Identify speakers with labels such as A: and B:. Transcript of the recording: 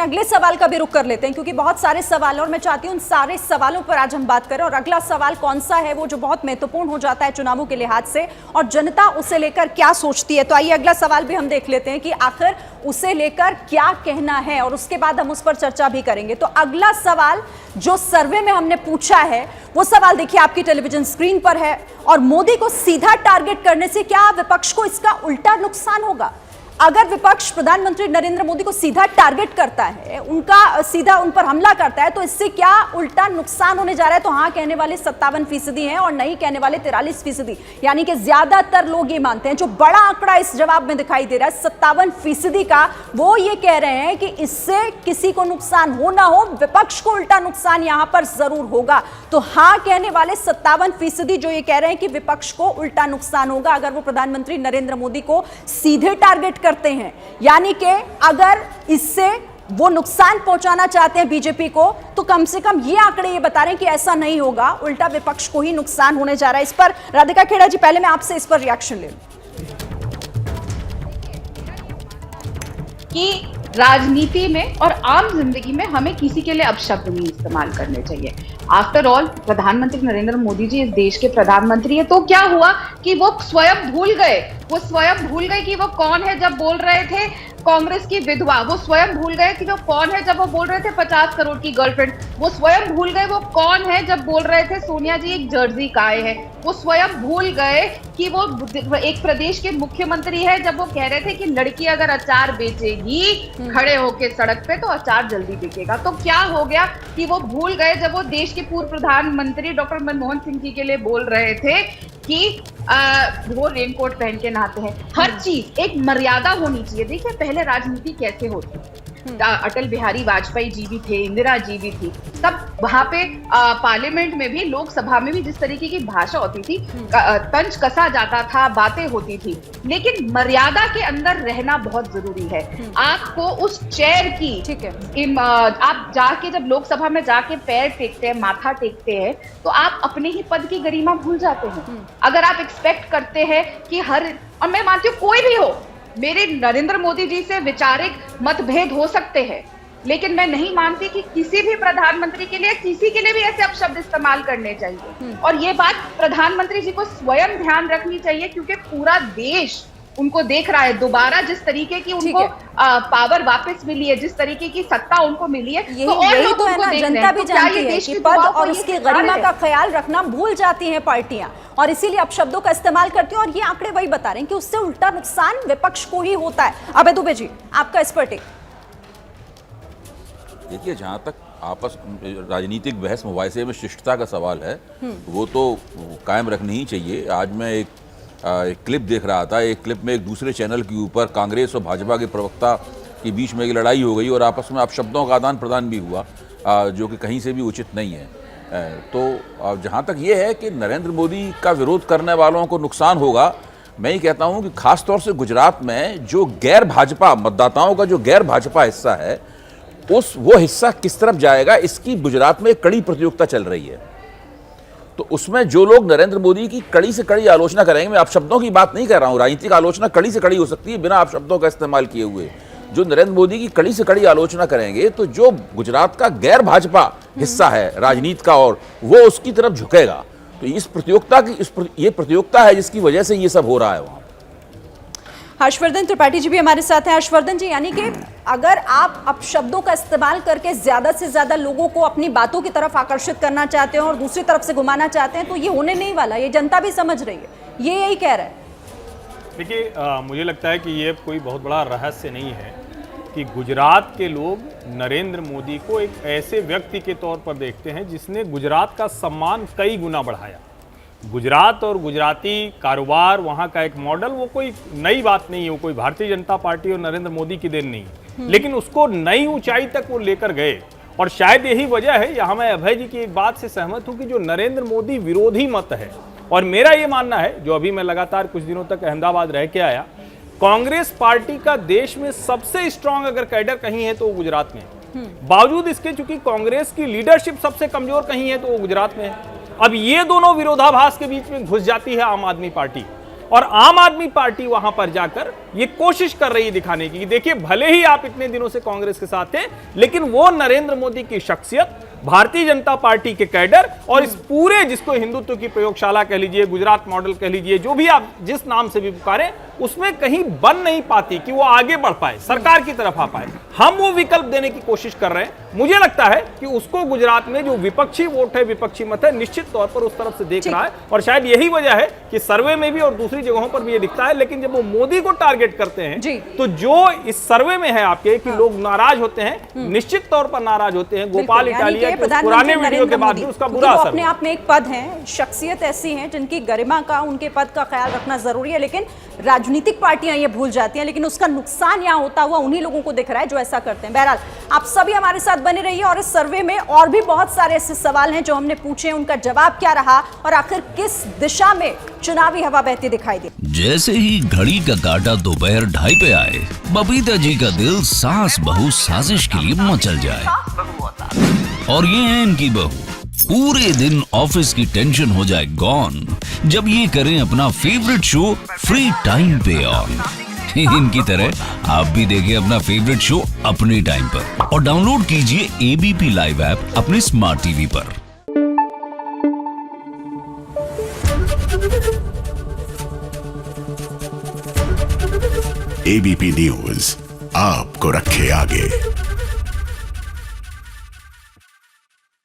A: अगले सवाल का भी रुख कर लेते हैं, क्योंकि बहुत सारे सवाल और मैं चाहती हूं उन सारे सवालों पर आज हम बात करें। और अगला सवाल कौन सा है वो जो बहुत महत्वपूर्ण हो जाता है चुनावों के लिहाज से, और जनता उसे लेकर क्या सोचती है। तो आइए अगला सवाल भी हम देख लेते हैं कि आखिर उसे लेकर क्या कहना है, और उसके बाद हम उस पर चर्चा भी करेंगे। तो अगला सवाल जो सर्वे में हमने पूछा है वो सवाल देखिए आपकी टेलीविजन स्क्रीन पर है। और मोदी को सीधा टारगेट करने से क्या विपक्ष को इसका उल्टा नुकसान होगा? अगर विपक्ष प्रधानमंत्री नरेंद्र मोदी को सीधा टारगेट करता है, उनका सीधा उन पर हमला करता है, तो इससे क्या उल्टा नुकसान होने जा रहा है? तो हाँ कहने वाले 57% हैं और नहीं कहने वाले 43%, यानी कि ज्यादातर लोग ये मानते हैं। जो बड़ा आंकड़ा इस जवाब में दिखाई दे रहा है 57% का, वो ये कह रहे हैं कि इससे किसी को नुकसान हो ना हो, विपक्ष को उल्टा नुकसान यहां पर जरूर होगा। तो हाँ कहने वाले 57% जो ये कह रहे हैं कि विपक्ष को उल्टा नुकसान होगा अगर वो प्रधानमंत्री नरेंद्र मोदी को सीधे टारगेट करते हैं, यानी कि अगर इससे वो नुकसान पहुंचाना चाहते हैं बीजेपी को, तो कम से कम ये आंकड़े ये बता रहे हैं कि ऐसा नहीं होगा, उल्टा विपक्ष को ही नुकसान होने जा रहा है। इस पर राधिका खेड़ा जी, पहले मैं आपसे इस पर रिएक्शन ले लूं
B: कि राजनीति में और आम जिंदगी में हमें किसी के लिए अपशब्द नहीं इस्तेमाल करने चाहिए। आफ्टर ऑल प्रधानमंत्री नरेंद्र मोदी जी इस देश के प्रधानमंत्री है, तो क्या हुआ कि वो स्वयं भूल गए कि वो कौन है जब बोल रहे थे कांग्रेस की विधवा, वो स्वयं भूल गए कि वो कौन है जब वो बोल रहे थे 50 करोड़ की गर्लफ्रेंड, वो स्वयं भूल गए वो कौन है जब बोल रहे थे सोनिया जी एक जर्सी गाय है, वो स्वयं भूल गए कि वो एक प्रदेश के मुख्यमंत्री है जब वो कह रहे थे कि लड़की अगर अचार बेचेगी खड़े होके सड़क पे तो अचार जल्दी बिकेगा। तो क्या हो गया कि वो भूल गए जब वो देश के पूर्व प्रधानमंत्री डॉक्टर मनमोहन सिंह जी के लिए बोल रहे थे कि वो रेनकोट पहन के नहाते हैं। हर चीज एक मर्यादा होनी चाहिए। देखिए पहले राजनीति कैसे होती, अटल बिहारी वाजपेयी जी भी थे, इंदिरा जी भी थी, तब वहां पे पार्लियामेंट में भी, लोकसभा में भी जिस तरीके की भाषा होती थी, तंज कसा जाता था, बातें होती थी, लेकिन मर्यादा के अंदर रहना बहुत जरूरी है। आपको उस चेयर की आप जाके जब लोकसभा में जाके पैर टेकते हैं, माथा टेकते हैं, तो आप अपने ही पद की गरिमा भूल जाते हैं। अगर आप एक्सपेक्ट करते हैं कि और मैं मानती हूँ कोई भी हो, मेरे नरेंद्र मोदी जी से वैचारिक मतभेद हो सकते हैं, लेकिन मैं नहीं मानती कि किसी भी प्रधानमंत्री के लिए किसी के लिए भी ऐसे अपशब्द इस्तेमाल करने चाहिए। और ये बात प्रधानमंत्री जी को स्वयं ध्यान रखनी चाहिए, क्योंकि पूरा देश उनको देख रहा है। दोबारा जिस तरीके की उनको पावर वापस मिली है, जिस तरीके की सत्ता उनको मिली है,
A: यही तो है ना, जनता भी जानती है कि पद और उसकी गरिमा का ख्याल रखना भूल जाती हैं पार्टियां, और इसीलिए अपशब्दों का इस्तेमाल करती हैं। और ये आंकड़े वही बता रहे हैं कि उससे उल्टा नुकसान विपक्ष को ही होता है। अभय दुबे जी, आपका इस पर टेक।
C: देखिए, जहाँ तक आपस राजनीतिक बहस मुबाहिसे में शिष्टता का सवाल है, वो तो कायम रखनी ही चाहिए। आज मैं एक क्लिप देख रहा था, एक क्लिप में एक दूसरे चैनल के ऊपर कांग्रेस और भाजपा के प्रवक्ता के बीच में एक लड़ाई हो गई और आपस में अपशब्दों का आदान प्रदान भी हुआ, जो कि कहीं से भी उचित नहीं है। तो जहाँ तक ये है कि नरेंद्र मोदी का विरोध करने वालों को नुकसान होगा, मैं ही कहता हूँ कि खासतौर से गुजरात में जो गैर भाजपा मतदाताओं का जो गैर भाजपा हिस्सा है, वो हिस्सा किस तरफ जाएगा, इसकी गुजरात में एक कड़ी प्रतियोगिता चल रही है। तो उसमें जो लोग नरेंद्र मोदी की कड़ी से कड़ी आलोचना करेंगे, मैं अपशब्दों की बात नहीं कर रहा हूँ, राजनीतिक आलोचना कड़ी से कड़ी हो सकती है बिना अपशब्दों का इस्तेमाल किए हुए। जो नरेंद्र मोदी की कड़ी से कड़ी आलोचना करेंगे, तो जो गुजरात का गैर भाजपा हिस्सा है राजनीति का, और वो उसकी तरफ झुकेगा। तो इस प्रतियोगिता की ये प्रतियोगिता है जिसकी वजह से ये सब हो रहा है वहाँ।
A: हर्षवर्धन त्रिपाठी जी भी हमारे साथ हैं। हर्षवर्धन जी, यानी कि अगर आप अपशब्दों का इस्तेमाल करके ज्यादा से ज्यादा लोगों को अपनी बातों की तरफ आकर्षित करना चाहते हैं और दूसरी तरफ से घुमाना चाहते हैं, तो ये होने नहीं वाला, ये जनता भी समझ रही है, ये यही कह रहा है।
D: देखिए, मुझे लगता है कि ये कोई बहुत बड़ा रहस्य नहीं है कि गुजरात के लोग नरेंद्र मोदी को एक ऐसे व्यक्ति के तौर पर देखते हैं जिसने गुजरात का सम्मान कई गुना बढ़ाया। गुजरात और गुजराती कारोबार, वहाँ का एक मॉडल, वो कोई नई बात नहीं है, वो कोई भारतीय जनता पार्टी और नरेंद्र मोदी की देन नहीं है, लेकिन उसको नई ऊंचाई तक वो लेकर गए। और शायद यही वजह है, यहाँ मैं अभय जी की एक बात से सहमत हूँ कि जो नरेंद्र मोदी विरोधी मत है, और मेरा ये मानना है, जो अभी मैं लगातार कुछ दिनों तक अहमदाबाद रह के आया, कांग्रेस पार्टी का देश में सबसे स्ट्रांग अगर कैडर कहीं है तो वो गुजरात में है। बावजूद इसके चूंकि कांग्रेस की लीडरशिप सबसे कमजोर कहीं है तो वो गुजरात में है। अब ये दोनों विरोधाभास के बीच में घुस जाती है आम आदमी पार्टी। और आम आदमी पार्टी वहां पर जाकर ये कोशिश कर रही है दिखाने की कि देखिए भले ही आप इतने दिनों से कांग्रेस के साथ थे, लेकिन वो नरेंद्र मोदी की शख्सियत, भारतीय जनता पार्टी के कैडर और इस पूरे, जिसको हिंदुत्व की प्रयोगशाला कह लीजिए, गुजरात मॉडल कह लीजिए, जो भी आप जिस नाम से भी पुकारें, उसमें कहीं बन नहीं पाती कि वो आगे बढ़ पाए, सरकार की तरफ आ पाए। हम वो विकल्प देने की कोशिश कर रहे हैं। मुझे लगता है कि उसको गुजरात में जो विपक्षी वोट है, विपक्षी मत है, निश्चित तौर पर उस तरफ से देख रहा है और शायद यही वजह है कि सर्वे में भी और दूसरी जगहों पर भी ये दिखता है। लेकिन जब वो मोदी को टारगेट करते हैं तो जो इस सर्वे में है आपके कि लोग नाराज होते हैं, निश्चित तौर पर नाराज होते हैं। गोपाल इटालिया के पुराने वीडियो के बाद भी उसका बुरा असर
A: अपने आप में एक पद है, शख्सियत ऐसी है जिनकी गरिमा का, उनके पद का ख्याल रखना जरूरी है, लेकिन राजनीतिक पार्टियां ये भूल जाती हैं। लेकिन उसका नुकसान यहाँ होता हुआ उन्हीं लोगों को दिख रहा है जो ऐसा करते हैं। बहरहाल आप सभी हमारे साथ बने रहिए और इस सर्वे में और भी बहुत सारे ऐसे सवाल हैं जो हमने पूछे, उनका जवाब क्या रहा और आखिर किस दिशा में चुनावी हवा बहती दिखाई दी।
E: जैसे ही घड़ी का काटा दोपहर 2:30 पे आए, बबीता जी का दिल सास बहू साजिश के लिए मचल जाए। और ये है इनकी बहू, पूरे दिन ऑफिस की टेंशन हो जाए गॉन जब ये करें अपना फेवरेट शो फ्री टाइम पे ऑन। इनकी तरह आप भी देखिए अपना फेवरेट शो अपने टाइम पर और डाउनलोड कीजिए एबीपी लाइव ऐप अपने स्मार्ट टीवी पर।
F: एबीपी न्यूज आपको रखे आगे।